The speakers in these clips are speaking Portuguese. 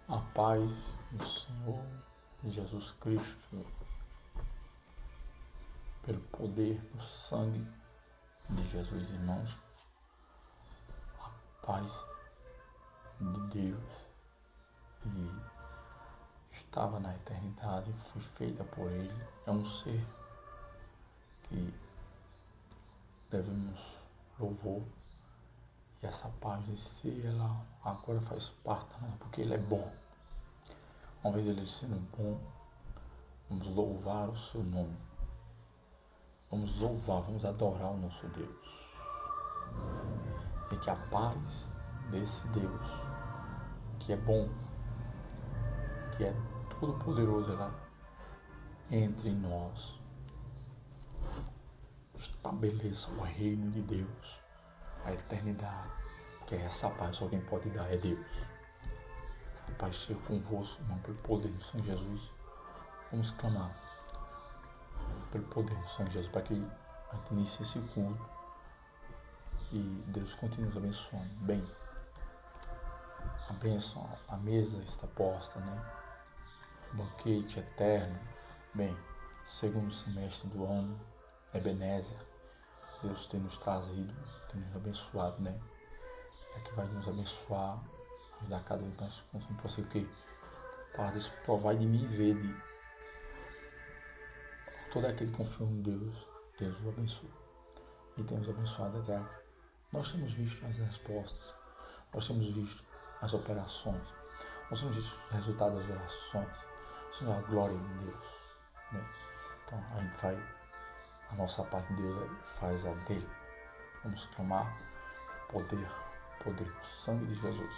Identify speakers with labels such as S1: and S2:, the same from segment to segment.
S1: A paz do Senhor Jesus Cristo, pelo poder do sangue de Jesus, irmãos, a paz de Deus que estava na eternidade, foi feita por Ele, é um ser que devemos louvor, e essa paz de ser, ela agora faz parte da nossa, porque Ele é bom. Uma vez Ele sendo bom, vamos louvar o seu nome. Vamos louvar, vamos adorar o nosso Deus. E que a paz desse Deus, que é bom, que é todo poderoso, ela entre em nós. Estabeleça o reino de Deus, a eternidade, que é essa paz, só quem pode dar é Deus. A paz seja convosco, irmão, pelo poder do Senhor Jesus. Vamos clamar pelo poder do Senhor Jesus, para que a gente inicie esse culto e Deus continue nos abençoando. Bem, a bênção, a mesa está posta, né? O banquete eterno. Bem, segundo semestre do ano, Ebenezer, Deus tem nos trazido, tem nos abençoado, né? É que vai nos abençoar, ajudar cada um que nós conseguimos prosseguir, porque a palavra diz: provai de mim e vede. Todo aquele que confia em Deus, Deus o abençoa. E temos abençoado até aqui. Nós temos visto as respostas, nós temos visto as operações, nós temos visto os resultados das orações, Senhor, a glória de Deus, né? Então a gente vai, a nossa parte de Deus aí faz a dele. Vamos clamar poder do sangue de Jesus.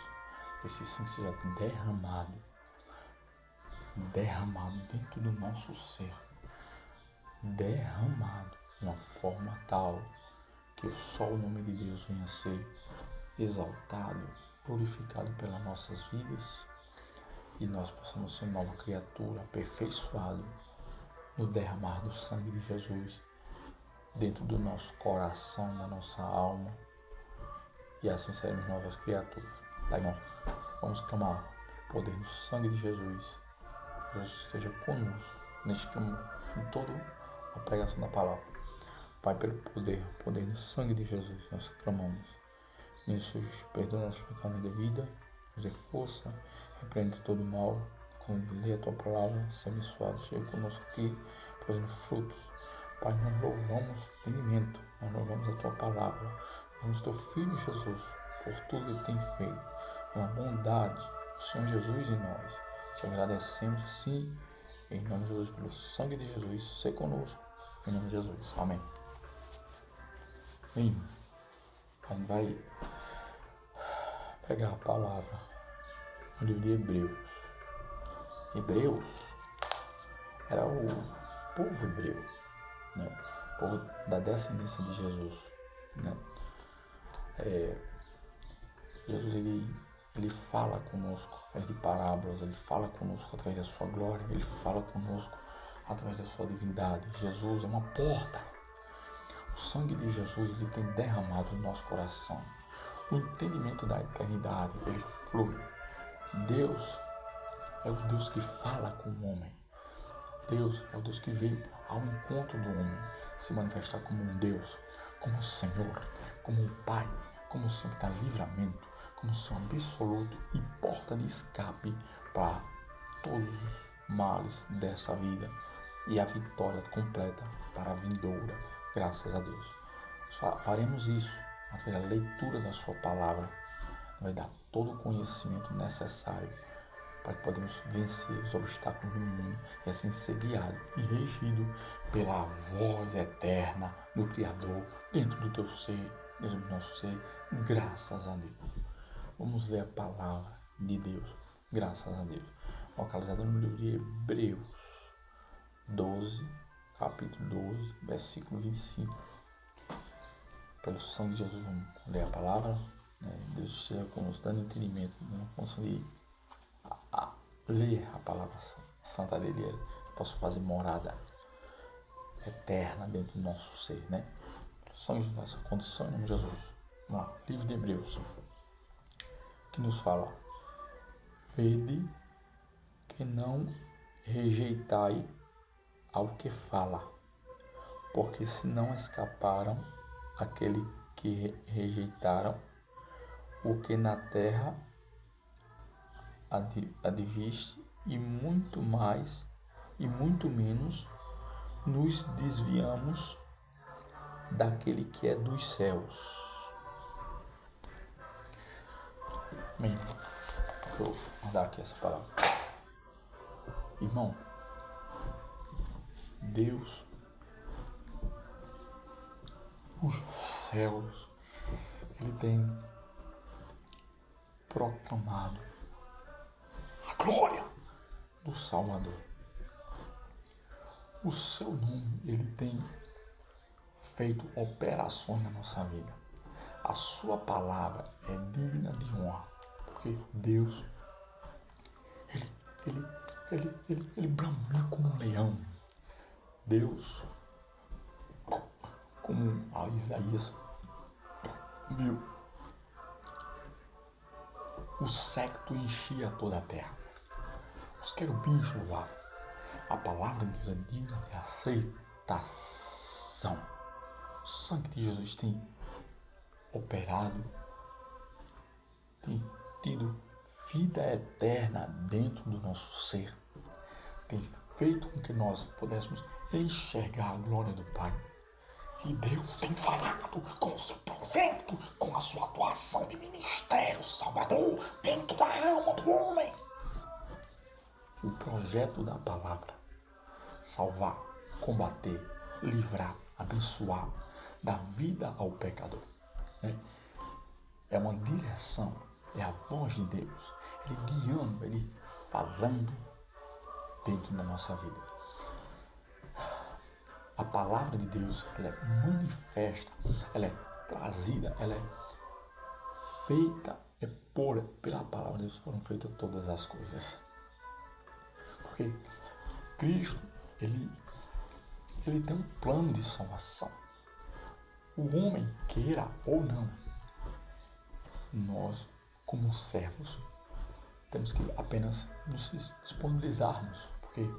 S1: Esse sangue seja derramado dentro do nosso ser, derramado de uma forma tal que só o nome de Deus venha a ser exaltado, glorificado pelas nossas vidas, e nós possamos ser nova criatura, aperfeiçoado no derramar do sangue de Jesus dentro do nosso coração, da nossa alma, e assim seremos novas criaturas. Tá, irmão? Vamos clamar o poder do sangue de Jesus. Jesus esteja conosco neste clamor, em toda a pregação da palavra. Pai, pelo poder do sangue de Jesus, nós clamamos. Jesus, perdoa nosso pecado de vida, nos dê força, repreende todo o mal. Quando lê a tua palavra, se abençoado, chega conosco aqui, fazendo frutos. Pai, nós louvamos o entendimento, nós louvamos a tua palavra, louvamos teu Filho Jesus, por tudo que ele tem feito, pela bondade do Senhor Jesus em nós. Te agradecemos, sim, em nome de Jesus, pelo sangue de Jesus, ser conosco, em nome de Jesus. Amém. Bem, a gente vai pregar a palavra no livro de Hebreus. Hebreus era o povo hebreu, né? O povo da descendência de Jesus, né? Jesus ele fala conosco através de parábolas, ele fala conosco através da sua glória, ele fala conosco através da sua divindade. Jesus é uma porta. O sangue de Jesus ele tem derramado no nosso coração. O entendimento da eternidade, ele flui. Deus é o Deus que fala com o homem. Deus é o Deus que veio ao encontro do homem, se manifestar como um Deus, como um Senhor, como um Pai, como um Senhor que dá livramento, como um Senhor absoluto e porta de escape para todos os males dessa vida e a vitória completa para a vindoura, graças a Deus. Faremos isso através da leitura da sua palavra, vai dar todo o conhecimento necessário para que podemos vencer os obstáculos do mundo e assim ser guiado e regido pela voz eterna do Criador dentro do teu ser, dentro do nosso ser, graças a Deus. Vamos ler a palavra de Deus, graças a Deus, localizada no livro de Hebreus 12, capítulo 12, versículo 25. Pelo sangue de Jesus, vamos ler a palavra, né? Deus seja conosco, dando entendimento, não conseguir ler a palavra santa dele, eu posso fazer morada eterna dentro do nosso ser, né? Sangue de nossa condição em nome de Jesus. Vamos lá, livro de Hebreus, que nos fala: vede e não rejeitai ao que fala, porque se não escaparam aquele que rejeitaram o que na terra adviste, e muito mais e muito menos nos desviamos daquele que é dos céus. Amém. Vou mandar aqui essa palavra. Irmão, Deus, os céus, Ele tem proclamado a glória do Salvador. O seu nome, Ele tem feito operações na nossa vida. A sua palavra é digna de honra, porque Deus, Ele bramiu como um leão. Deus, como a Isaías viu, o séquito enchia toda a terra. Os querubins louvaram. A palavra de Deus é digna de aceitação. O sangue de Jesus tem operado, tem tido vida eterna dentro do nosso ser. Tem feito com que nós pudéssemos enxergar a glória do Pai. E Deus tem falado com o seu projeto, com a sua atuação de ministério salvador dentro da alma do homem. O projeto da palavra: salvar, combater, livrar, abençoar, dar vida ao pecador. É uma direção, é a voz de Deus, Ele guiando, Ele falando dentro da nossa vida. A palavra de Deus, ela é manifesta, ela é trazida, ela é feita, pela palavra de Deus foram feitas todas as coisas. Porque Cristo, Ele tem um plano de salvação. O homem, queira ou não, nós, como servos, temos que apenas nos disponibilizarmos, porque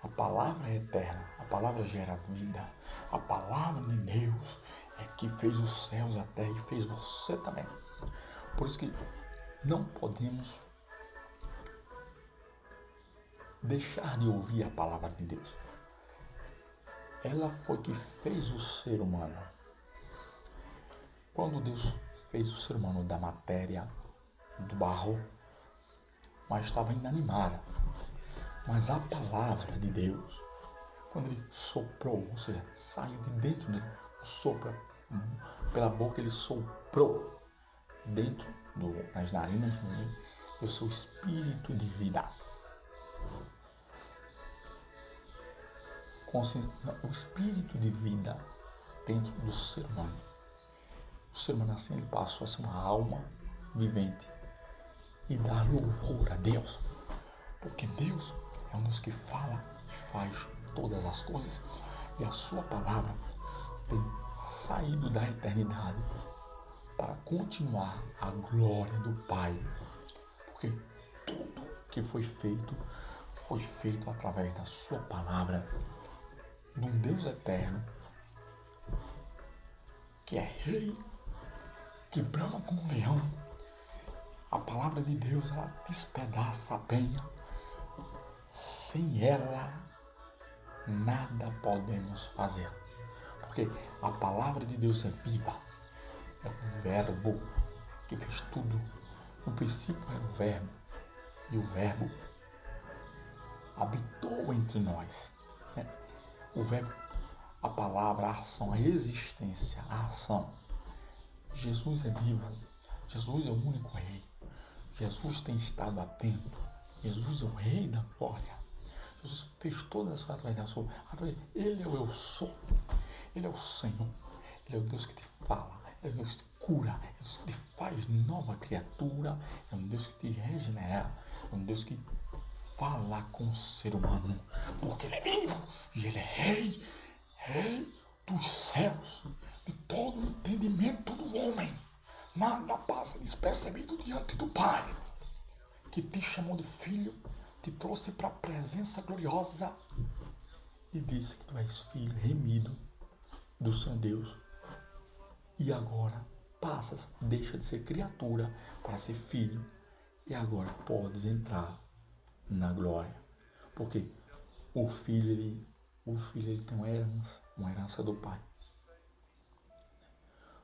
S1: a palavra é eterna, a palavra gera vida, a palavra de Deus é que fez os céus, a terra e fez você também. Por isso que não podemos deixar de ouvir a palavra de Deus. Ela foi que fez o ser humano. Quando Deus fez o ser humano da matéria, do barro, mas estava inanimada. Mas a palavra de Deus, quando Ele soprou, ou seja, saiu de dentro dele, sopra, pela boca Ele soprou dentro nas narinas dele, o seu espírito de vida. O espírito de vida dentro do ser humano. O ser humano assim, ele passou a ser uma alma vivente e dá louvor a Deus, porque Deus é um Deus que fala e faz todas as coisas, e a sua palavra tem saído da eternidade para continuar a glória do Pai, porque tudo que foi feito através da sua palavra, de um Deus eterno, que é rei, que brama como um leão. A palavra de Deus, ela despedaça a penha. Sem ela, nada podemos fazer. Porque a palavra de Deus é viva. É o verbo que fez tudo. No princípio era o verbo. E o verbo habitou entre nós. O verbo, a palavra, a ação, a existência, a ação. Jesus é vivo. Jesus é o único rei. Jesus tem estado atento. Jesus é o rei da glória. Jesus fez todas as coisas através da sua. Ele é o eu sou. Ele é o Senhor. Ele é o Deus que te fala. Ele é o Deus que te cura. É o Deus que te faz nova criatura. É um Deus que te regenera. É um Deus que fala com o ser humano. Porque Ele é vivo. E Ele é rei dos céus. De todo o entendimento do homem. Nada passa despercebido diante do Pai, que te chamou de filho, te trouxe para a presença gloriosa e disse que tu és filho remido do Senhor Deus. E agora deixa de ser criatura para ser filho. E agora podes entrar na glória. Porque o filho ele tem uma herança do pai.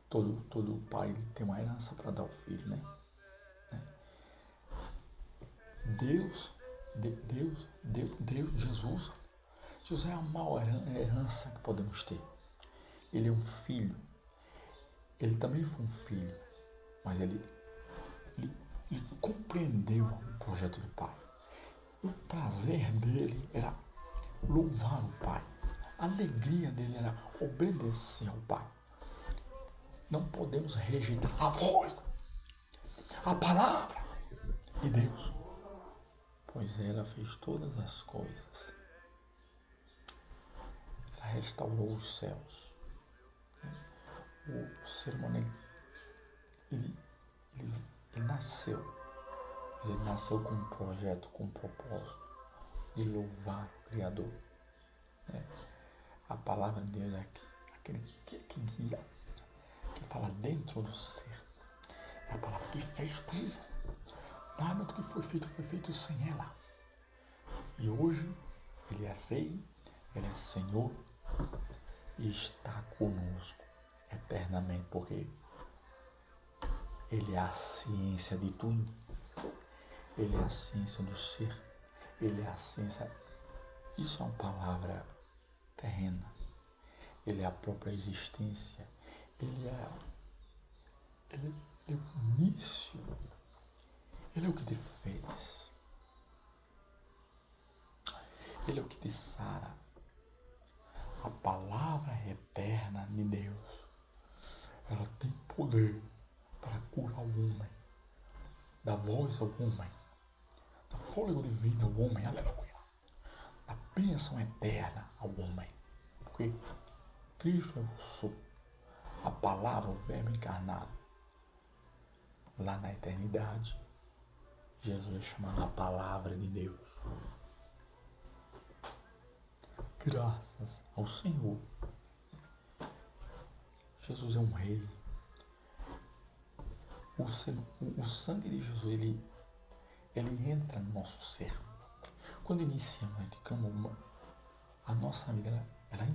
S1: Todo pai ele tem uma herança para dar ao filho, né? Jesus é a maior herança que podemos ter. Ele é um filho. Ele também foi um filho, mas ele compreendeu o projeto do Pai. O prazer dele era louvar o Pai. A alegria dele era obedecer ao Pai. Não podemos rejeitar a voz, a palavra de Deus, pois ela fez todas as coisas. Ela restaurou os céus. O ser humano, ele nasceu, mas ele nasceu com um projeto, com um propósito de louvar o Criador. A palavra de Deus é aquele que guia, que fala dentro do ser. É a palavra que fez tudo. Nada do que foi feito sem ela. E hoje ele é rei, ele é Senhor e está conosco eternamente, porque ele é a ciência de tudo. Ele é a ciência do ser. Ele é a ciência. Isso é uma palavra terrena. Ele é a própria existência. Ele é o início. Ele é o que te fez. Ele é o que te sara. A palavra eterna de Deus, ela tem poder para curar o homem, dar voz ao homem, dar fôlego de vida ao homem, aleluia, dar bênção eterna ao homem, porque Cristo é o sou, a palavra, o verbo encarnado. Lá na eternidade, Jesus é chamado a palavra de Deus. Graças ao Senhor, Jesus é um rei. O sangue de Jesus, ele entra no nosso ser. Quando iniciamos, a gente clamou, a nossa vida, ela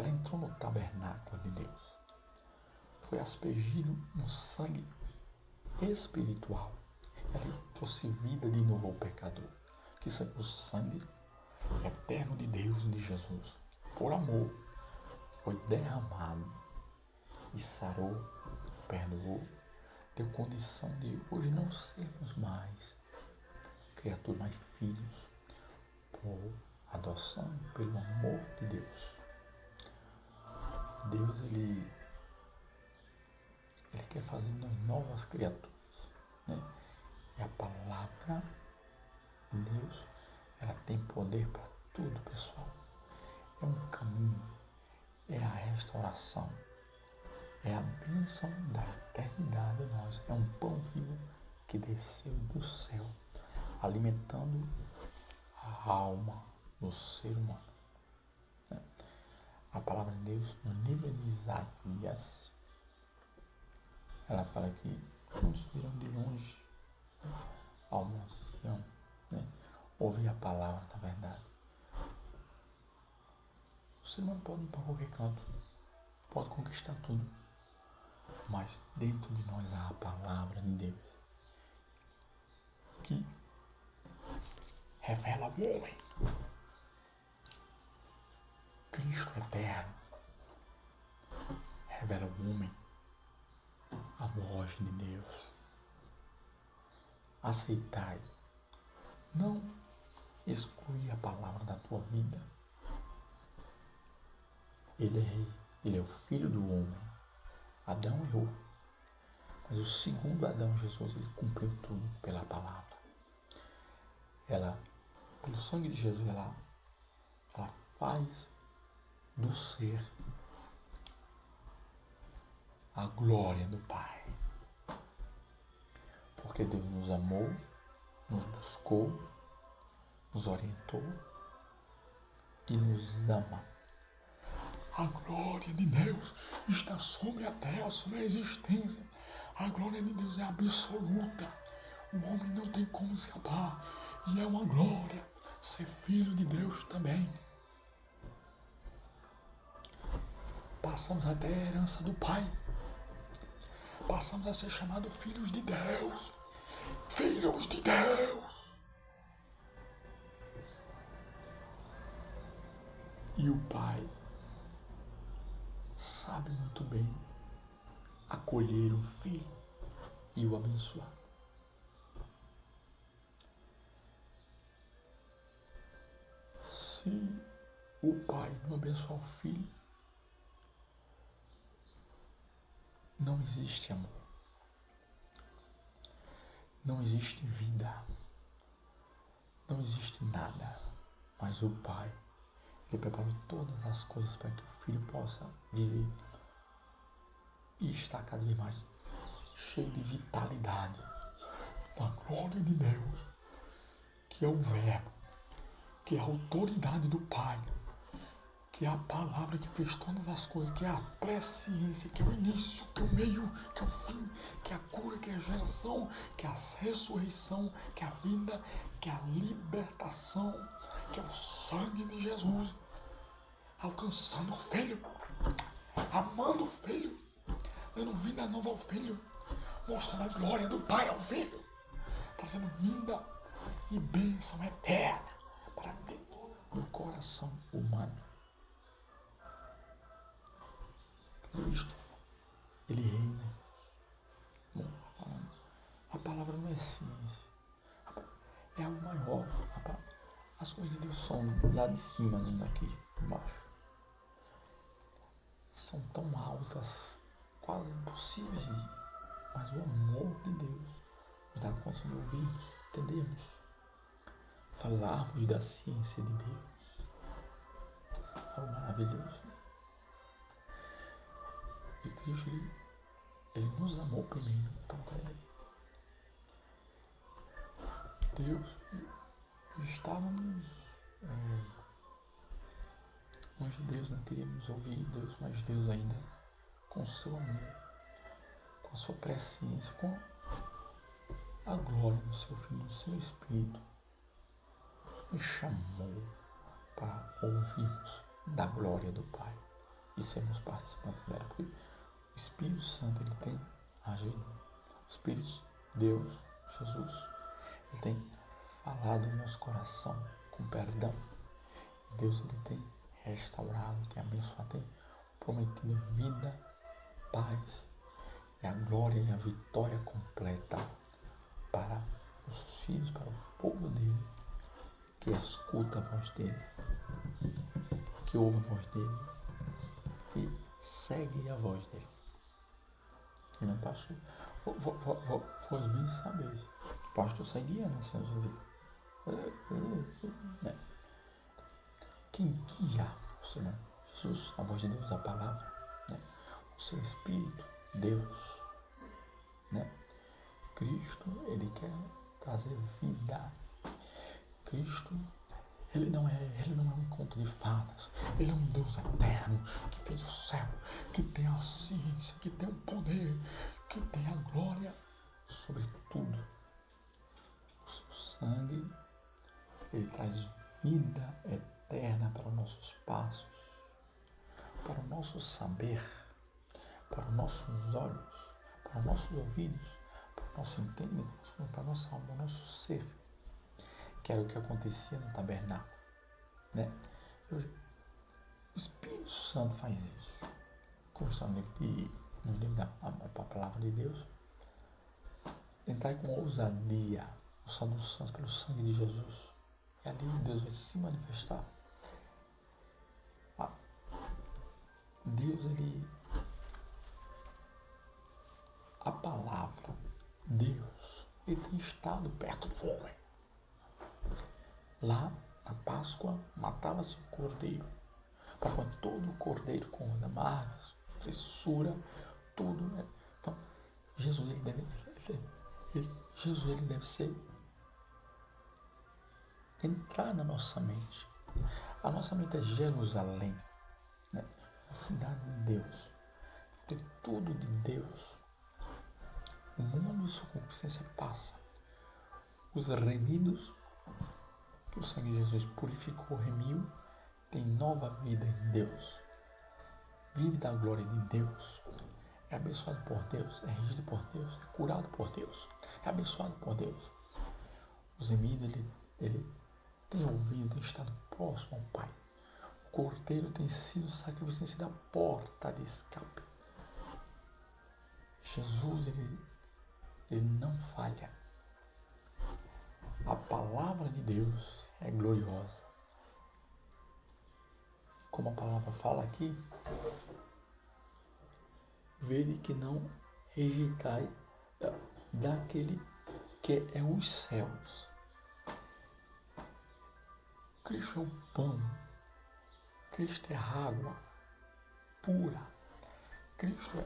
S1: entrou no tabernáculo de Deus. Foi aspergido no sangue espiritual. Ela trouxe vida de novo ao pecador. Que o sangue eterno de Deus, de Jesus, por amor, foi derramado e sarou, perdoou, deu condição de hoje não sermos mais criaturas, mas filhos, por adoção, pelo amor de Deus. Deus, ele quer fazer nós novas criaturas, né? E a palavra de Deus, ela tem poder para tudo, pessoal. É um caminho, é a restauração, é a bênção da eternidade em nós. É um pão vivo que desceu do céu, alimentando a alma do ser humano. A palavra de Deus, no livro de Isaías, ela fala que uns virão de longe ao Monte Sião, ouvir a palavra da verdade. O ser humano pode ir para qualquer canto, pode conquistar tudo, mas dentro de nós há a palavra de Deus, que revela ao homem Cristo eterno, revela ao homem a voz de Deus. Aceitai, não excluir a palavra da tua vida. Ele é rei, ele é o filho do homem. Adão errou, mas o segundo Adão, Jesus, ele cumpriu tudo pela palavra. Pelo sangue de Jesus, ela faz do ser a glória do Pai. Porque Deus nos amou, nos buscou nos orientou e nos ama. A glória de Deus está sobre a terra, sobre a existência. A glória de Deus é absoluta. O homem não tem como escapar. E é uma glória ser filho de Deus também. Passamos até a herança do Pai. Passamos a ser chamados filhos de Deus. Filhos de Deus. E o Pai sabe muito bem acolher o filho e o abençoar. Se o Pai não abençoar o filho, não existe amor. Não existe vida. Não existe nada. Mas o Pai, Ele preparou todas as coisas para que o filho possa viver e estar cada vez mais cheio de vitalidade da glória de Deus, que é o Verbo, que é a autoridade do Pai, que é a palavra que fez todas as coisas, que é a presciência, que é o início, que é o meio, que é o fim, que é a cura, que é a geração, que é a ressurreição, que é a vida, que é a libertação, que é o sangue de Jesus, alcançando o Filho, amando o Filho, dando vida nova ao Filho, mostrando a glória do Pai ao Filho, trazendo vida e bênção eterna para dentro do coração humano. Cristo, Ele reina. A palavra não é ciência, é algo maior. As coisas de Deus são lá de cima, não daqui, de baixo. São tão altas, quase impossíveis de ir. Mas o amor de Deus nos dá condição de ouvirmos, entendermos, falarmos da ciência de Deus. Algo maravilhoso. E Cristo, Ele nos amou primeiro. Então, Deus, estávamos longe de Deus, não queríamos ouvir Deus, mas Deus ainda, com o seu amor, com a sua presciência, com a glória do seu Filho, do seu Espírito, nos chamou para ouvirmos da glória do Pai e sermos participantes dela. Porque o Espírito Santo, Ele tem agido. O Espírito Deus, Jesus, Ele tem falado no nosso coração com perdão. Deus, Ele tem restaurado, tem abençoado, tem prometido vida, paz e a glória e a vitória completa para os filhos, para o povo dele, que escuta a voz dele, que ouve a voz dele, que segue a voz dele. E não pastor, vós bem sabeis, o pastor seguia nas suas vidas. Quem guia o Senhor? Jesus, a voz de Deus, a palavra, né? O seu Espírito, Deus, né? Cristo, Ele quer trazer vida. Cristo, Ele não é um conto de fadas. Ele é um Deus eterno, que fez o céu, que tem a ciência, que tem o poder, que tem a glória sobre tudo. O seu sangue, Ele traz vida eterna para os nossos passos, para o nosso saber, para os nossos olhos, para os nossos ouvidos, para o nosso entendimento, para a nossa alma, para o nosso ser, que era o que acontecia no tabernáculo, né? Hoje, o Espírito Santo faz isso, como está no livro da palavra de Deus, entrar com ousadia no Salmo dos Santos pelo sangue de Jesus, e ali Deus vai se manifestar. Deus, a palavra, Deus, Ele tem estado perto do homem. Lá, na Páscoa, matava-se o cordeiro, para comer todo o cordeiro com amargas, fressura, tudo. Né? Então, Jesus, ele deve ser entrar na nossa mente. A nossa mente é Jerusalém, né? A cidade de Deus, tem tudo de Deus. O mundo e sua concupiscência passa. Os remidos que o sangue de Jesus purificou, remiu, tem nova vida em Deus. Vive da glória de Deus. É abençoado por Deus, é regido por Deus, é curado por Deus, é abençoado por Deus. Os remidos, ele tem ouvido, tem estado próximo ao Pai. O cordeiro tem sido sacrifício, tem sido a porta de escape. Jesus, ele não falha. A palavra de Deus é gloriosa. Como a palavra fala aqui, vede que não rejeitai daquele que é os céus. Cristo é o pão. Cristo é a água pura. Cristo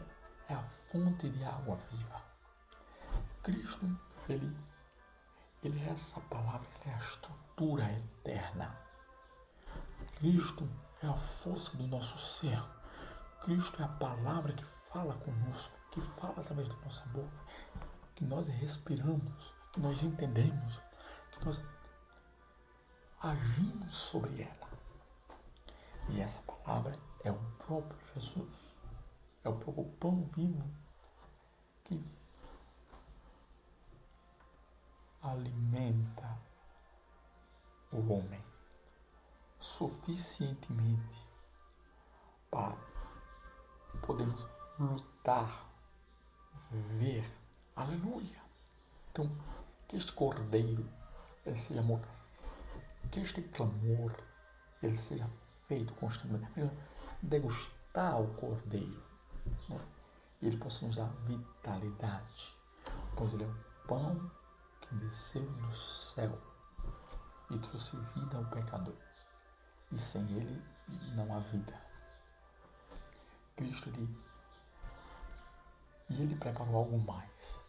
S1: é a fonte de água viva. Cristo, ele é essa palavra, ele é a estrutura eterna. Cristo é a força do nosso ser. Cristo é a palavra que fala conosco, que fala através da nossa boca, que nós respiramos, que nós entendemos, que nós agimos sobre ela. E essa palavra é o próprio Jesus, é o próprio pão vivo que alimenta o homem suficientemente para podermos lutar, ver, aleluia. Então, que este cordeiro, ele seja morto, que este clamor, ele seja feito constantemente, degustar o cordeiro, né? E ele possa nos dar vitalidade, pois ele é o pão que desceu do céu e trouxe vida ao pecador, e sem ele não há vida. Cristo, ele preparou algo mais.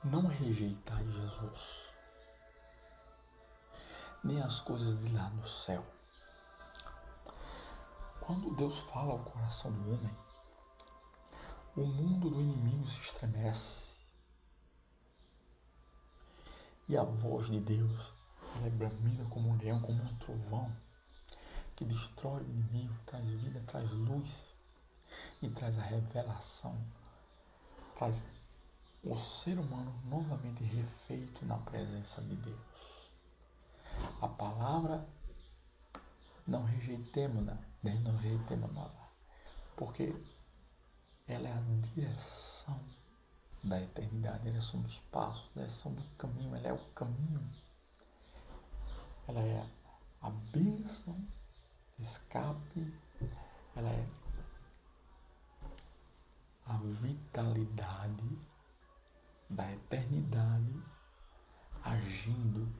S1: Não rejeitai Jesus, nem as coisas de lá no céu. Quando Deus fala ao coração do homem, o mundo do inimigo se estremece. E a voz de Deus, ela é bramida como um leão, como um trovão, que destrói o inimigo, traz vida, traz luz e traz a revelação, traz o ser humano novamente refeito na presença de Deus. A palavra não rejeitemos-la, não rejeitemos-la, porque ela é a direção da eternidade, a direção dos passos, a direção do caminho, ela é o caminho, ela é a bênção de escape, ela é a vitalidade da eternidade agindo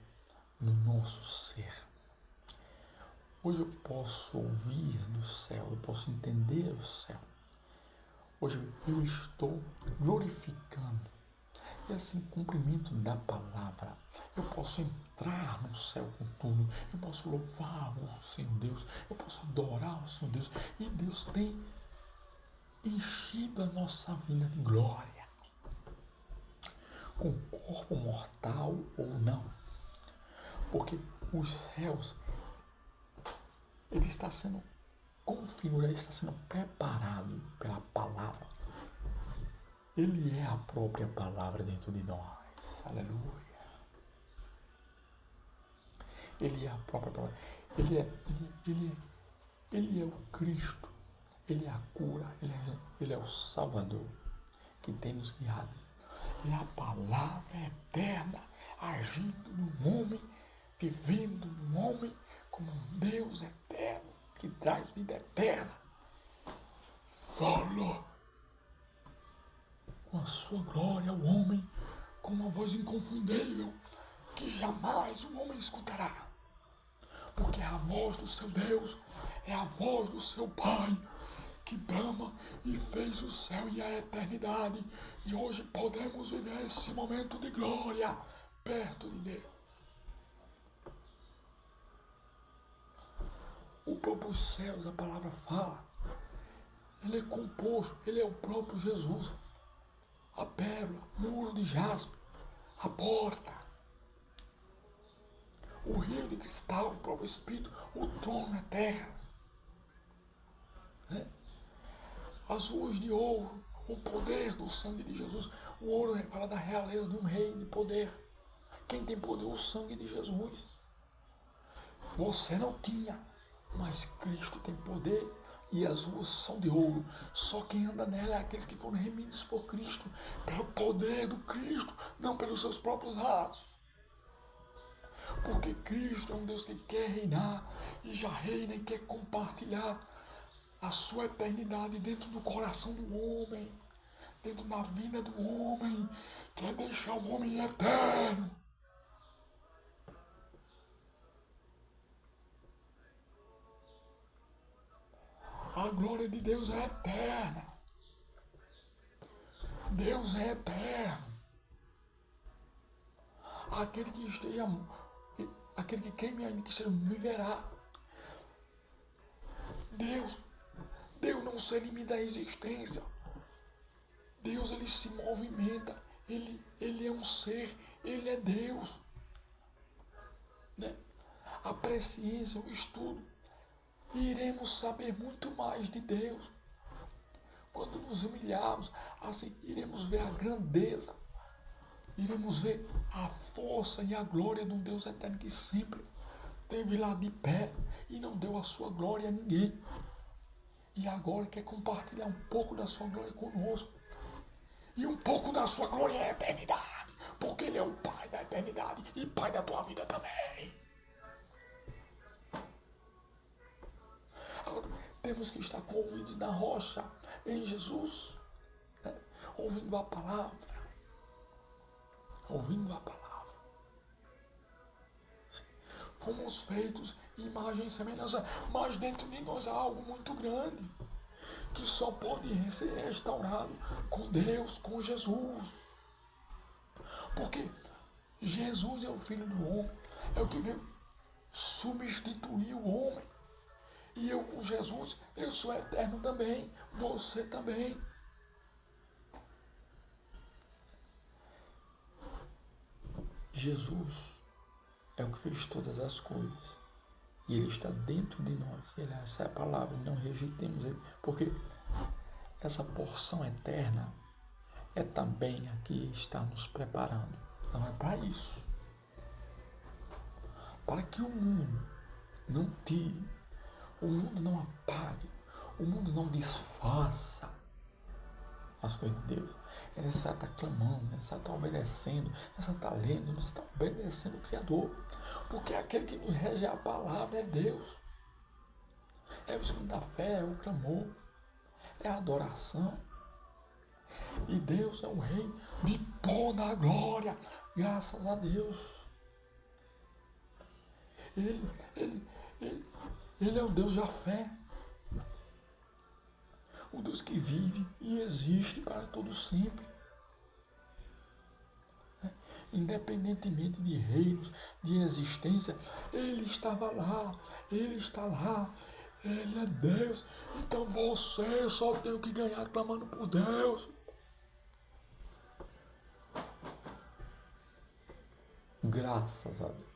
S1: no nosso ser. Hoje eu posso ouvir do céu, eu posso entender o céu. Hoje eu estou glorificando esse cumprimento da palavra. Eu posso entrar no céu com tudo, eu posso louvar o Senhor Deus, eu posso adorar o Senhor Deus, e Deus tem enchido a nossa vida de glória, com corpo mortal ou não, porque os céus, ele está sendo configurado, está sendo preparado pela palavra. Ele é a própria palavra dentro de nós, aleluia. Ele é a própria palavra, ele é o Cristo, ele é a cura, ele é o Salvador que tem nos guiado. É a palavra eterna agindo no homem, vivendo no homem como um Deus eterno que traz vida eterna. Fala com a sua glória ao homem com uma voz inconfundível que jamais o homem escutará. Porque a voz do seu Deus é a voz do seu Pai que brama e fez o céu e a eternidade. E hoje podemos viver esse momento de glória perto de Deus. O próprio céu, a palavra fala, ele é composto, ele é o próprio Jesus. A pérola, muro de jaspe, a porta, o rio de cristal, o próprio Espírito, o trono é terra. As ruas de ouro, o poder do sangue de Jesus. O ouro fala da realeza de um rei de poder. Quem tem poder? O sangue de Jesus. Você não tinha, mas Cristo tem poder e as ruas são de ouro. Só quem anda nela é aqueles que foram remidos por Cristo, pelo poder do Cristo, não pelos seus próprios atos. Porque Cristo é um Deus que quer reinar e já reina e quer compartilhar a sua eternidade dentro do coração do homem, dentro da vida do homem, quer deixar o homem eterno. A glória de Deus é eterna. Deus é eterno. Aquele que crê em mim, que seja, viverá. Deus não se limita à existência. Deus, ele se movimenta. Ele é um ser. Ele é Deus. Né? A presciência, o estudo. Iremos saber muito mais de Deus. Quando nos humilharmos, assim, iremos ver a grandeza. Iremos ver a força e a glória de um Deus eterno que sempre esteve lá de pé e não deu a sua glória a ninguém. E agora quer compartilhar um pouco da sua glória conosco. E um pouco da sua glória é a eternidade. Porque Ele é o Pai da eternidade e Pai da tua vida também. Agora, temos que estar convictos na rocha, em Jesus, né? Ouvindo a palavra. Ouvindo a palavra. Fomos feitos imagem e semelhança, mas dentro de nós há algo muito grande, que só pode ser restaurado com Deus, com Jesus. Porque Jesus é o Filho do Homem, é o que veio substituir o homem. E eu com Jesus, eu sou eterno também, você também. Jesus é o que fez todas as coisas. E Ele está dentro de nós. Essa é a palavra, não rejeitemos Ele. Porque essa porção eterna é também a que está nos preparando. Não é para isso. Para que o mundo não tire, o mundo não apague, o mundo não desfaça as coisas de Deus. É necessário estar clamando, é necessário estar obedecendo, é necessário estar lendo, é necessário estar obedecendo o Criador. Porque aquele que nos rege a palavra é Deus. É o escudo da fé, é o clamor, é a adoração. E Deus é o Rei de toda a glória, graças a Deus. Ele é o Deus da fé. O Deus que vive e existe para todo sempre. Independentemente de reinos, de existência, Ele estava lá, Ele está lá, Ele é Deus. Então você só tem que ganhar clamando por Deus. Graças a Deus.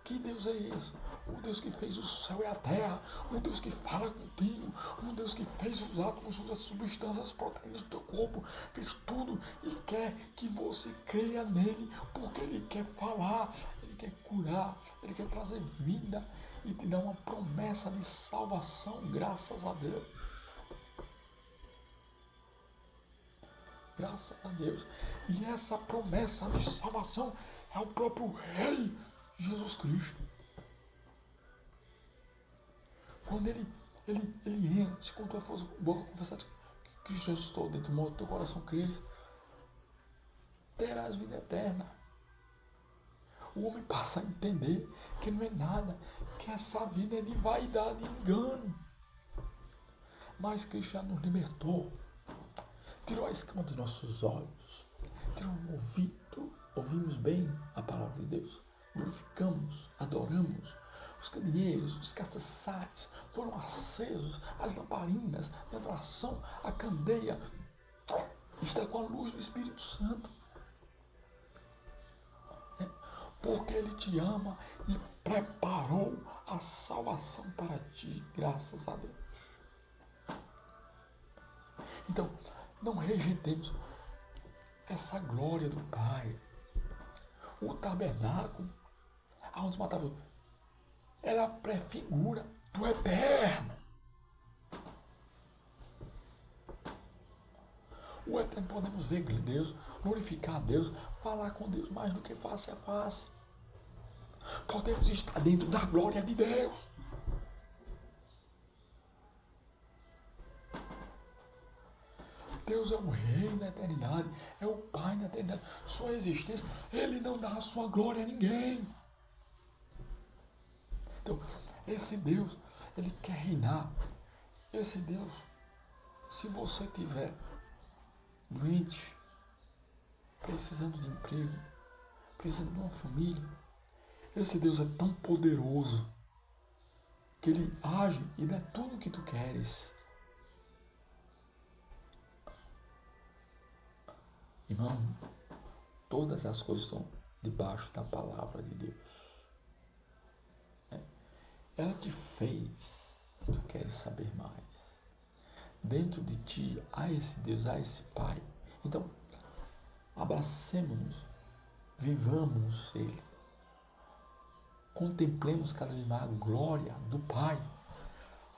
S1: Que Deus é esse? O Deus que fez o céu e a terra, o Deus que fala contigo, o Deus que fez os átomos, as substâncias, as proteínas do teu corpo, fez tudo e quer que você creia nele, porque ele quer falar, ele quer curar, ele quer trazer vida e te dar uma promessa de salvação, graças a Deus. Graças a Deus. E essa promessa de salvação é o próprio Rei Jesus Cristo. Quando ele entra, se com tua força boa confessar que Jesus estou dentro do teu coração, crês, terás vida eterna. O homem passa a entender que não é nada, que essa vida é de vaidade e engano. mas Cristo já nos libertou. Tirou a escama dos nossos olhos, tirou o ouvido, ouvimos bem a palavra de Deus, glorificamos, adoramos. Os candeeiros, os castiçais foram acesos, as lamparinas de adoração, a candeia está com a luz do Espírito Santo. Porque Ele te ama e preparou a salvação para ti, graças a Deus. Então, não rejeitemos essa glória do Pai. O tabernáculo, aonde se matava, era a prefigura do eterno. O eterno podemos ver Deus, glorificar a Deus, falar com Deus mais do que face a face. Podemos estar dentro da glória de Deus. Deus é o Rei na eternidade, é o Pai na eternidade. Sua existência, Ele não dá a sua glória a ninguém. Então, esse Deus, Ele quer reinar. Esse Deus, se você tiver doente, precisando de emprego, precisando de uma família, esse Deus é tão poderoso que Ele age e dá tudo o que tu queres. Irmão, todas as coisas estão debaixo da palavra de Deus. Ela te fez, tu queres saber mais. Dentro de ti há esse Deus, há esse Pai. Então, abracemos-nos, vivamos Ele. Contemplemos cada vez mais a glória do Pai,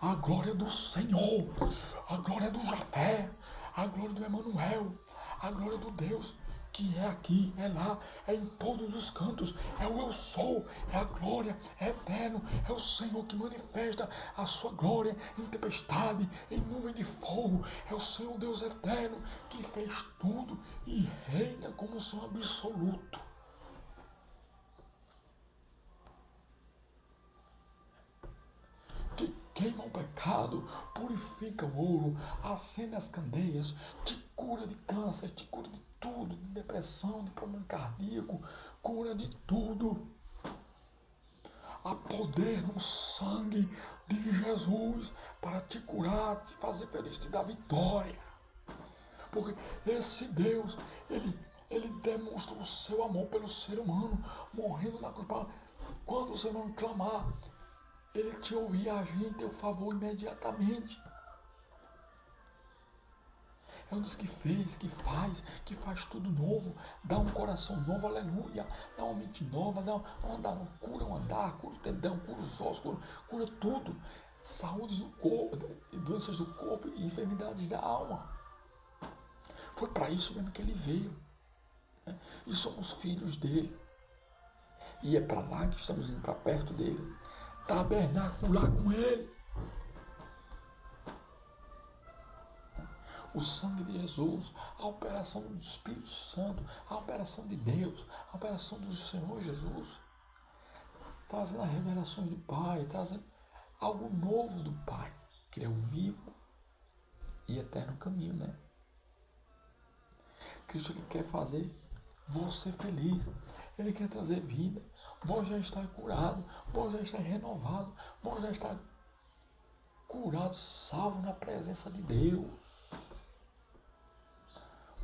S1: a glória do Senhor, a glória do Javé, a glória do Emanuel, a glória do Deus que é aqui, é lá, é em todos os cantos, é o eu sou, é a glória, é eterno, é o Senhor que manifesta a sua glória em tempestade, em nuvem de fogo, é o Senhor Deus eterno que fez tudo e reina como Senhor absoluto. Que queima o pecado, purifica o ouro, acende as candeias, te cura de câncer, te cura de tudo, de depressão, de problema cardíaco, cura de tudo. Há poder no sangue de Jesus para te curar, te fazer feliz, te dar vitória. Porque esse Deus, ele demonstra o seu amor pelo ser humano, morrendo na cruz. Quando o ser humano clamar, Ele te ouvia agir em teu favor imediatamente. É um Deus que fez, que faz tudo novo, dá um coração novo, aleluia, dá uma mente nova, dá um andar novo, cura um andar, cura o tendão, cura os ossos, cura tudo. Saúdes do corpo, doenças do corpo e enfermidades da alma. Foi para isso mesmo que Ele veio. Né? E somos filhos dEle. E é para lá que estamos indo, para perto dEle. Tabernacular com Ele. O sangue de Jesus, a operação do Espírito Santo, a operação de Deus, a operação do Senhor Jesus, trazendo as revelações do Pai, trazendo algo novo do Pai, que é o vivo e eterno caminho, né? Cristo, Ele quer fazer você feliz, Ele quer trazer vida, vós já está curado, vós já está renovado, vós já está curado, salvo na presença de Deus.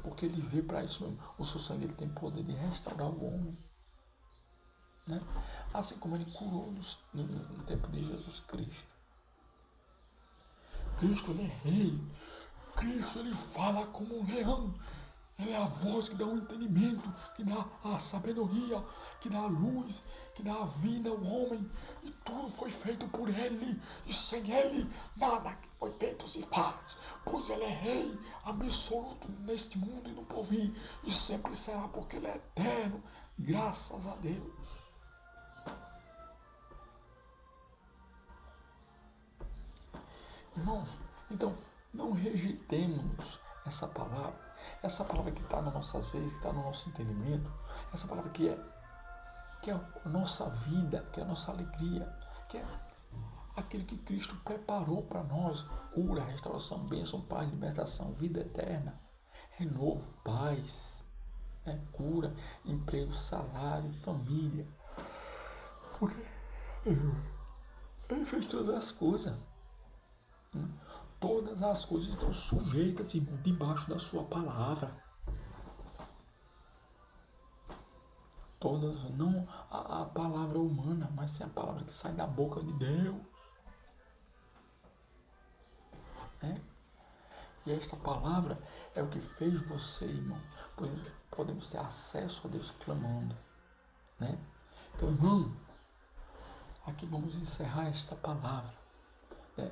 S1: Porque Ele veio para isso mesmo. O seu sangue, Ele tem poder de restaurar o homem. Né? Assim como Ele curou no tempo de Jesus Cristo. Cristo, Ele é rei. Cristo, Ele fala como um leão. Ele é a voz que dá o entendimento, que dá a sabedoria, que dá a luz, que dá a vida ao homem. E tudo foi feito por Ele. E sem Ele, nada que foi feito se faz. Pois Ele é rei absoluto neste mundo e no porvir. E sempre será, porque Ele é eterno. Graças a Deus. Irmãos, então, não rejeitemos essa palavra. Essa palavra que está nas nossas vezes, que está no nosso entendimento, essa palavra que é a nossa vida, que é a nossa alegria, que é aquilo que Cristo preparou para nós: cura, restauração, bênção, paz, libertação, vida eterna, renovo, paz, né? Cura, emprego, salário, família. Porque Ele fez todas as coisas. Né? Todas as coisas estão sujeitas, irmão, debaixo da sua palavra. Todas, não a palavra humana, mas sim a palavra que sai da boca de Deus. Né? E esta palavra é o que fez você, irmão. Por isso, podemos ter acesso a Deus clamando. Né? Então, irmão, aqui vamos encerrar esta palavra. Né?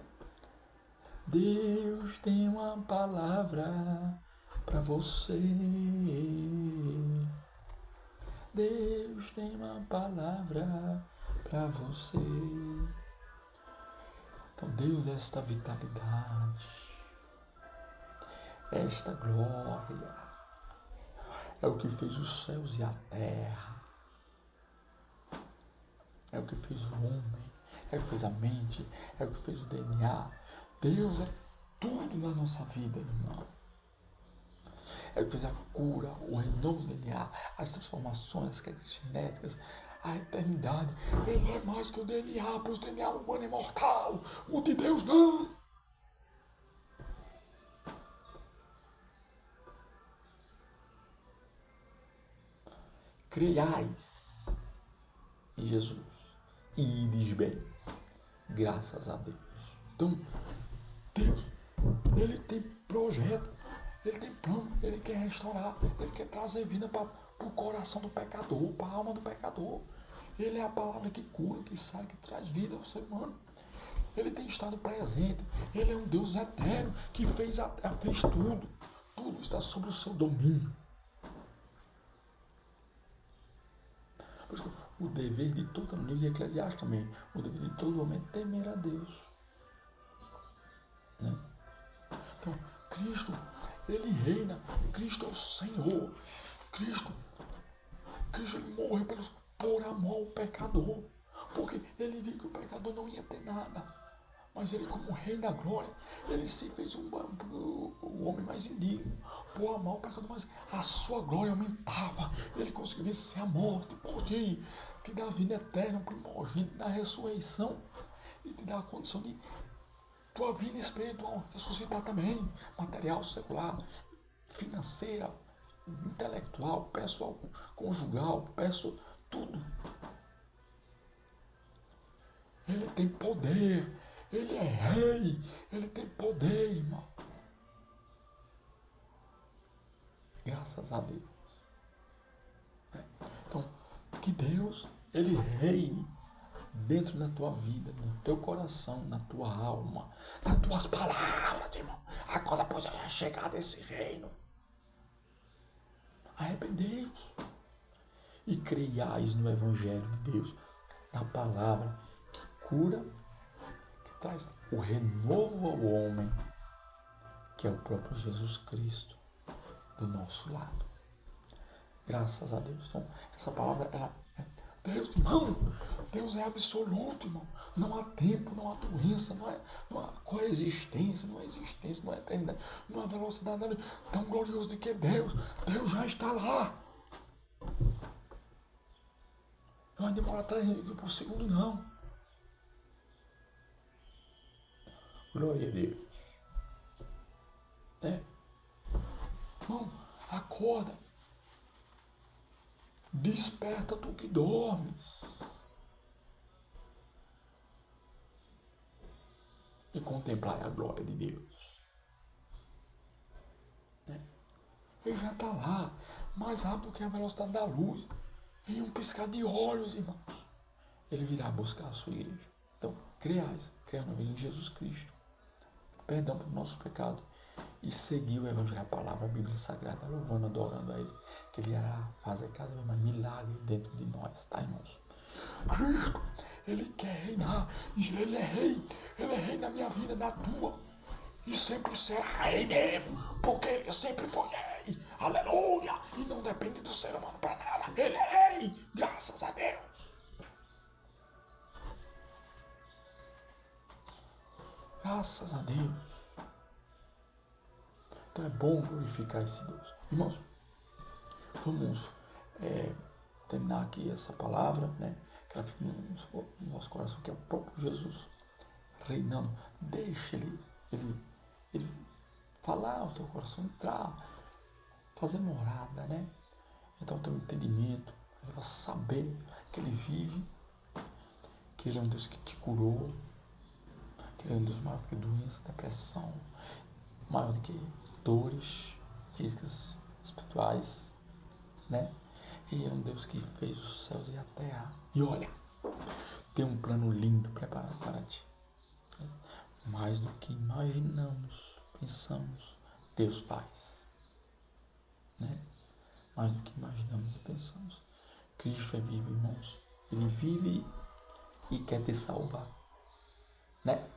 S1: Deus tem uma palavra para você. Deus tem uma palavra para você. Então, Deus é esta vitalidade, esta glória, é o que fez os céus e a terra, é o que fez o homem, é o que fez a mente, é o que fez o DNA. Deus é tudo na nossa vida, irmão. É o que fez a cura, o renovo do DNA, as transformações, as genéticas, a eternidade. Ele é mais que o DNA, pois o DNA humano é mortal, o de Deus não. Creiais em Jesus e ides bem, graças a Deus. Então, Deus, Ele tem projeto, Ele tem plano, Ele quer restaurar, Ele quer trazer vida para o coração do pecador, para a alma do pecador. Ele é a palavra que cura, que sai, que traz vida ao ser humano. Ele tem estado presente, Ele é um Deus eterno que fez tudo. Tudo está sob o seu domínio. Por isso, o dever de todo homem, e Eclesiastes também, o dever de todo homem é temer a Deus. Né? Então, Cristo, Ele reina, Cristo é o Senhor. Cristo ele morreu por amor ao pecador, porque Ele viu que o pecador não ia ter nada. Mas Ele, como Rei da Glória, Ele se fez o homem mais indigno, por amar o pecador, mas a sua glória aumentava. Ele conseguiu vencer a morte por ti, te dá a vida eterna, primogênito, da ressurreição, e te dá a condição de tua vida espiritual ressuscitar também, material, secular, financeira, intelectual, pessoal, conjugal, pessoal, tudo. Ele tem poder, Ele é rei, Ele tem poder, irmão. Graças a Deus. Então, que Deus, Ele reine dentro da tua vida, no teu coração, na tua alma, nas tuas palavras, irmão. Agora pode chegar desse reino. Arrependei-vos e creiais no Evangelho de Deus, na palavra que cura, que traz o renovo ao homem, que é o próprio Jesus Cristo do nosso lado. Graças a Deus. Então, essa palavra, ela é Deus, irmão. Deus é absoluto, irmão. Não há tempo, não há doença, não há coexistência, não há existência, não há eternidade, não há velocidade, nada tão glorioso do que Deus. Deus já está lá. Não vai demorar 3 minutos por segundo, não. Glória a Deus. Irmão, acorda. Desperta tu que dormes. E contemplai a glória de Deus. Ele já está lá, mais rápido que a velocidade da luz. Em um piscar de olhos, irmãos. Ele virá buscar a sua igreja. Então, creia no em Jesus Cristo. Perdão pelo nosso pecado. E seguir o Evangelho, a palavra, a Bíblia Sagrada, louvando, adorando a Ele. Que Ele irá fazer cada vez mais milagre dentro de nós, tá, irmãos? Cristo, Ele quer reinar. E Ele é rei. Ele é rei na minha vida, na tua. E sempre será rei mesmo. Porque Ele sempre foi rei. Aleluia. E não depende do ser humano para nada. Ele é rei. Graças a Deus. Graças a Deus. Então é bom glorificar esse Deus. Irmãos, vamos terminar aqui essa palavra, né? Que ela fique no nosso coração, que é o próprio Jesus reinando. Deixa ele falar ao teu coração, entrar, fazer morada, né? Então o teu entendimento, vai saber que ele vive, que ele é um Deus que te curou, que ele é um Deus maior do que doença, depressão, maior do que dores físicas, espirituais, né? Ele é um Deus que fez os céus e a terra. E olha, tem um plano lindo preparado para ti. Mais do que imaginamos, pensamos, Deus faz. Né? Mais do que imaginamos e pensamos. Cristo é vivo, irmãos. Ele vive e quer te salvar. Né?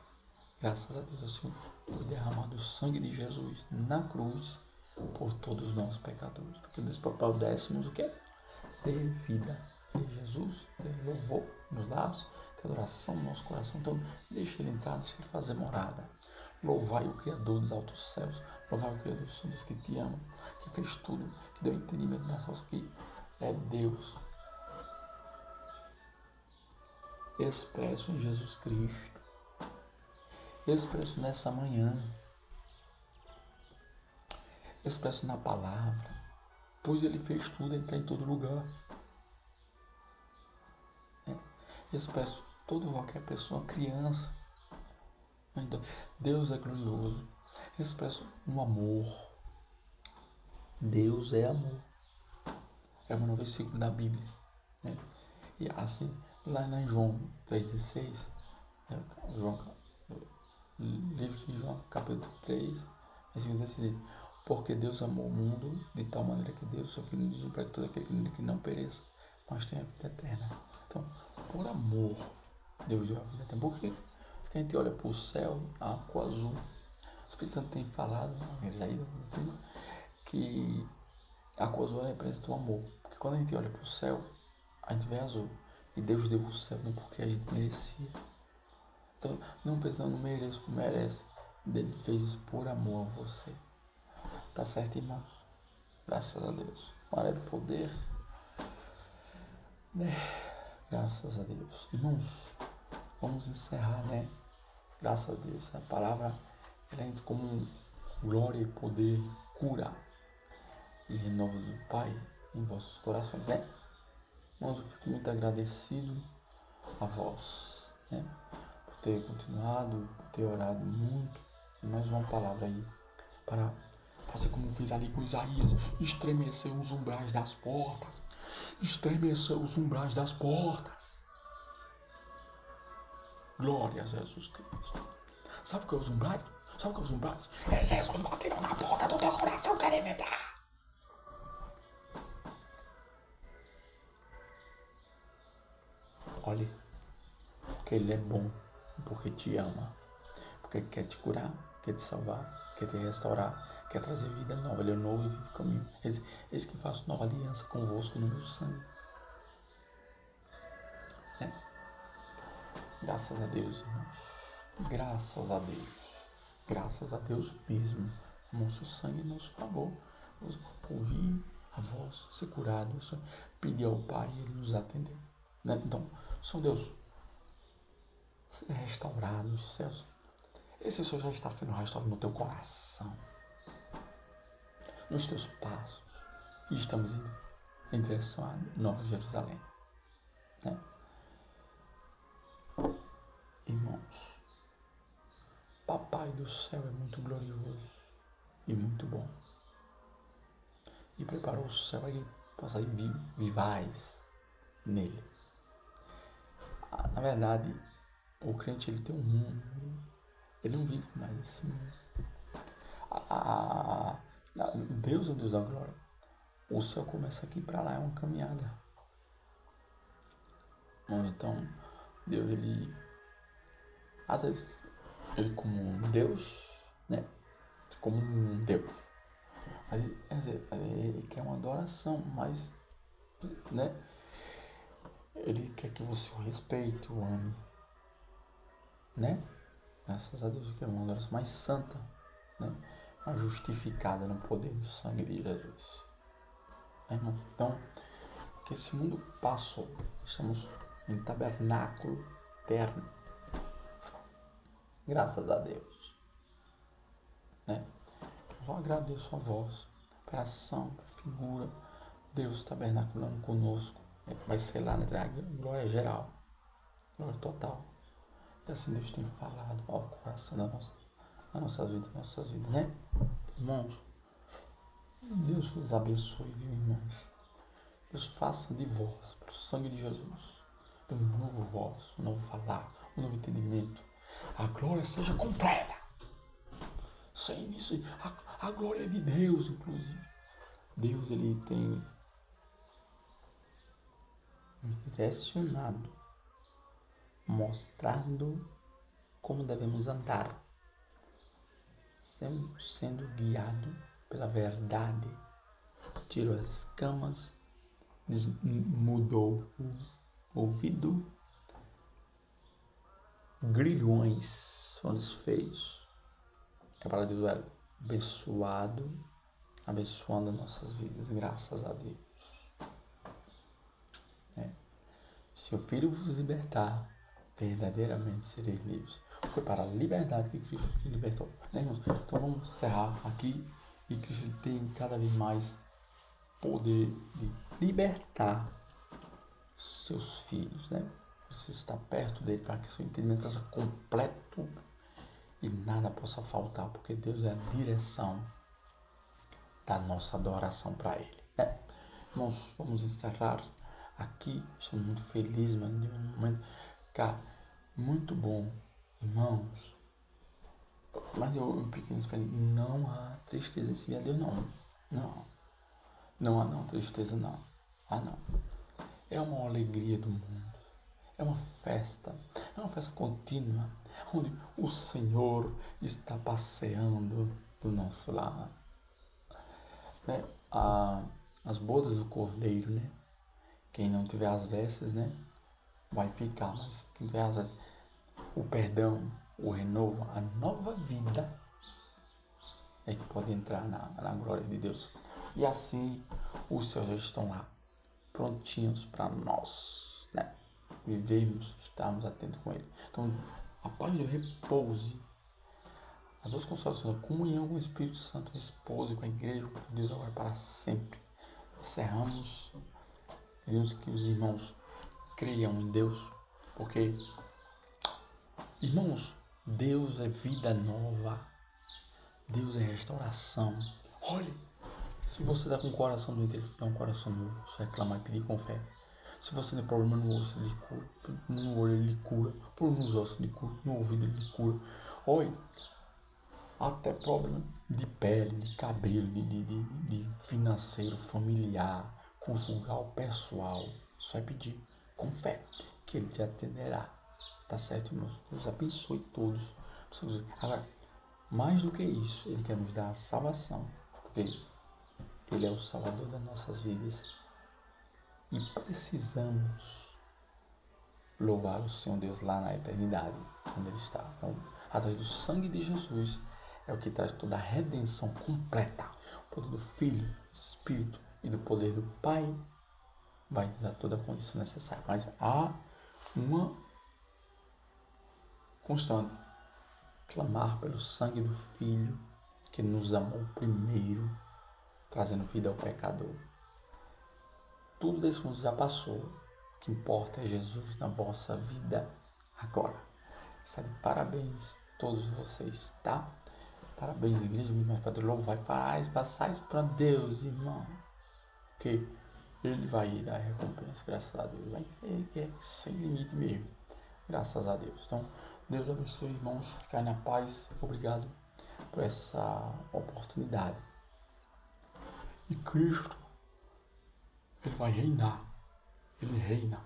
S1: Graças a Deus, assim, foi derramado o sangue de Jesus na cruz por todos nós pecadores. Porque nesse papel dessemos o quê? Ter vida. Ter Jesus, ter louvor nos lábios, ter adoração no nosso coração. Então, deixa ele entrar, deixa ele fazer morada. Louvai o Criador dos altos céus. Louvai o Criador dos céus que te ama, que fez tudo, que deu entendimento na salvação, que é Deus expresso em Jesus Cristo, expresso nessa manhã, expresso na palavra, pois ele fez tudo, ele está em todo lugar. Expresso toda qualquer pessoa, criança. Então, Deus é glorioso. Expresso no amor. Deus é amor. É um versículo da Bíblia. Né? E assim, lá em João 3,16, né? Livro de João, capítulo 3, versículo 16. Porque Deus amou o mundo de tal maneira que Deus, seu Filho, nos para que todo aquele que não pereça, mas tenha a vida eterna. Então, por amor, Deus deu a vida eterna. Porque se a gente olha para o céu, a cor azul, o Espírito Santo tem falado, que a cor azul representa o amor. Porque quando a gente olha para o céu, a gente vê azul. E Deus deu o céu não porque a gente merecia. Então, não pensando, não mereço, merece. Ele fez isso por amor a você. Tá certo, irmãos? Graças a Deus. Glória do poder. Graças a Deus. Irmãos, vamos encerrar, né? Graças a Deus. A palavra, ela entra como glória e poder, cura e renovo do Pai em vossos corações, né? Irmãos, eu fico muito agradecido a vós, né? Por ter continuado, por ter orado muito. E mais uma palavra aí para fazer como fiz ali com Isaías, estremecer os umbrais das portas. Estremecer os umbrais das portas. Glória a Jesus Cristo. Sabe o que é os umbrais? Sabe o que é os umbrais? É Jesus batendo na porta do teu coração querendo entrar. Olha, porque Ele é bom, porque te ama, porque quer te curar, quer te salvar, quer te restaurar, quer trazer vida nova. Ele é novo e vive comigo. Eis que faço nova aliança convosco no meu sangue. Graças a Deus, irmãos. Graças a Deus. Graças a Deus mesmo. Nosso sangue, nosso favor. Ouvir a voz, ser curado, pedir ao Pai e Ele nos atender. Né? Então, São Deus, ser restaurado nos céus. Esse Senhor já está sendo restaurado no teu coração, nos teus passos. E estamos indo em direção a Nova Jerusalém. Né? Irmãos, Papai do céu é muito glorioso e muito bom. E preparou o céu aí para sair vivais nele. Na verdade, o crente ele tem um mundo, ele não vive mais esse mundo. Deus é o Deus da glória. O céu começa aqui para lá, é uma caminhada. Então, Deus, ele, às vezes, ele como um Deus, né? Como um Deus. Mas ele quer uma adoração, mas, né? Ele quer que você o respeite, o ame, né? Graças a Deus, que é uma adoração mais santa, né? Mais justificada no poder do sangue de Jesus. Irmãos, então, que esse mundo passou, estamos em tabernáculo eterno. Graças a Deus, né? Eu agradeço a vós, operação, figura, Deus tabernaculando conosco. Vai ser lá, né? Glória geral, glória total. E assim Deus tem falado ao coração da nossas vidas, né? Irmãos, Deus vos abençoe, viu, irmãos? Deus faça de vós, pelo sangue de Jesus, um novo voz, um novo falar, um novo entendimento. A glória seja completa. Sem isso, a glória é de Deus, inclusive. Deus, ele tem direcionado, mostrado como devemos andar, sempre sendo guiado pela verdade. Tirou as escamas, mudou o ouvido, grilhões foram desfeitos. A palavra de Deus é abençoado, abençoando nossas vidas, graças a Deus. Se o Filho vos libertar, verdadeiramente sereis livres. Foi para a liberdade que Cristo nos libertou. Né, irmãos? Então vamos encerrar aqui. E Cristo tem cada vez mais poder de libertar seus filhos, né? Você está perto dele para que seu entendimento seja completo e nada possa faltar, porque Deus é a direção da nossa adoração para Ele, né? Nós vamos encerrar aqui. Estou muito feliz, mano, de um momento, cara, muito bom, irmãos. Mas eu pequeno espelho, não há tristeza em seguir a Deus, não há não tristeza, não. Não. É uma alegria do mundo, é uma festa contínua, onde o Senhor está passeando do nosso lado, né? As bodas do Cordeiro, né? Quem não tiver as vestes, né, vai ficar, mas quem tiver as vestes, o perdão, o renovo, a nova vida é que pode entrar na glória de Deus. E assim os céus já estão lá, prontinhos para nós, né? Vivermos, estarmos atentos com Ele. Então, a paz de repouse, as duas consolações, a comunhão com o Espírito Santo, repouse com a igreja, com Deus agora para sempre. Encerramos. Pedimos que os irmãos creiam em Deus, porque, irmãos, Deus é vida nova, Deus é restauração. Olhe, se você está com o coração doente, Ele dá um coração novo, você reclamar e pedir com fé. Se você tem problema no osso, Ele cura, no olho Ele cura, por nos ossos Ele cura, no ouvido Ele cura. Olha, até problema de pele, de cabelo, de financeiro, familiar, conjugal, pessoal. Só é pedir com fé que Ele te atenderá. Tá certo, irmãos? Deus abençoe todos. Agora, mais do que isso, Ele quer nos dar a salvação, porque Ele é o Salvador das nossas vidas. E precisamos louvar o Senhor Deus lá na eternidade, onde Ele está. Então, através do sangue de Jesus, é o que traz toda a redenção completa. O poder do Filho, do Espírito e do poder do Pai vai dar toda a condição necessária. Mas há uma constante: clamar pelo sangue do Filho, que nos amou primeiro, trazendo vida ao pecador. Tudo desse mundo já passou. O que importa é Jesus na vossa vida agora. Está de parabéns todos vocês, tá? Parabéns, igreja, muito mais para louvar e passais para Deus, irmão. Que Ele vai dar a recompensa, graças a Deus. Vai ter sem limite mesmo, graças a Deus. Então, Deus abençoe, irmãos. Ficar na paz. Obrigado por essa oportunidade. E Cristo, Ele vai reinar. Ele reina.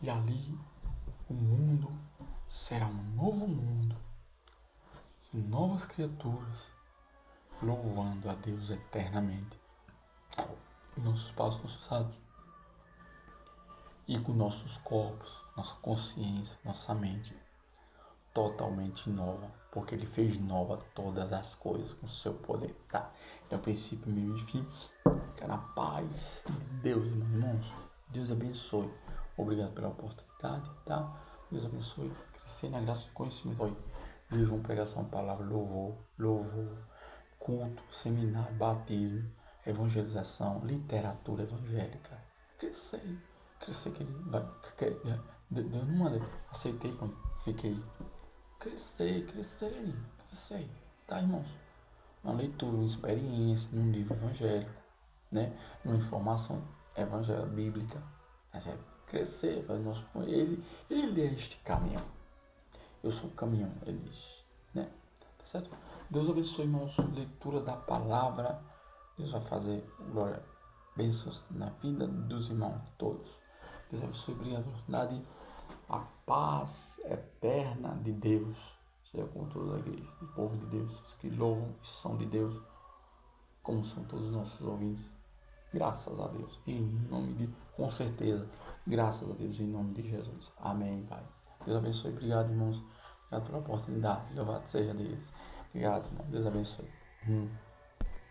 S1: E ali o mundo será um novo mundo. Novas criaturas louvando a Deus eternamente. Nossos passos, nossos atos. E com nossos corpos, nossa consciência, nossa mente totalmente nova, porque Ele fez nova todas as coisas com o seu poder, tá? É o princípio, meio e fim. Fica na paz de Deus, meus irmãos. Deus abençoe. Obrigado pela oportunidade, tá? Deus abençoe. Crescer na graça e conhecimento. Olha, jejum, pregação, palavra, louvor, culto, seminário, batismo, evangelização, literatura evangélica. Crescer que Ele vai. Deus não manda. Aceitei, pronto. Fiquei. Crescer. Tá, irmãos? Uma leitura, uma experiência num livro evangélico, né? Uma informação evangélica bíblica. A gente crescer, fazer nosso com Ele. Ele é este caminhão. Eu sou o caminhão, Ele diz, né? Tá certo? Deus abençoe, irmãos. Leitura da palavra. Deus vai fazer, glória, bênçãos na vida dos irmãos todos. Deus abençoe, obrigado pela oportunidade. A paz eterna de Deus seja com toda a igreja, o povo de Deus, os que louvam e são de Deus, como são todos os nossos ouvintes. Graças a Deus, em nome de, com certeza, graças a Deus, em nome de Jesus. Amém, Pai. Deus abençoe. Obrigado, irmãos. Obrigado pela oportunidade. Louvado seja Deus. Obrigado, irmão. Deus abençoe.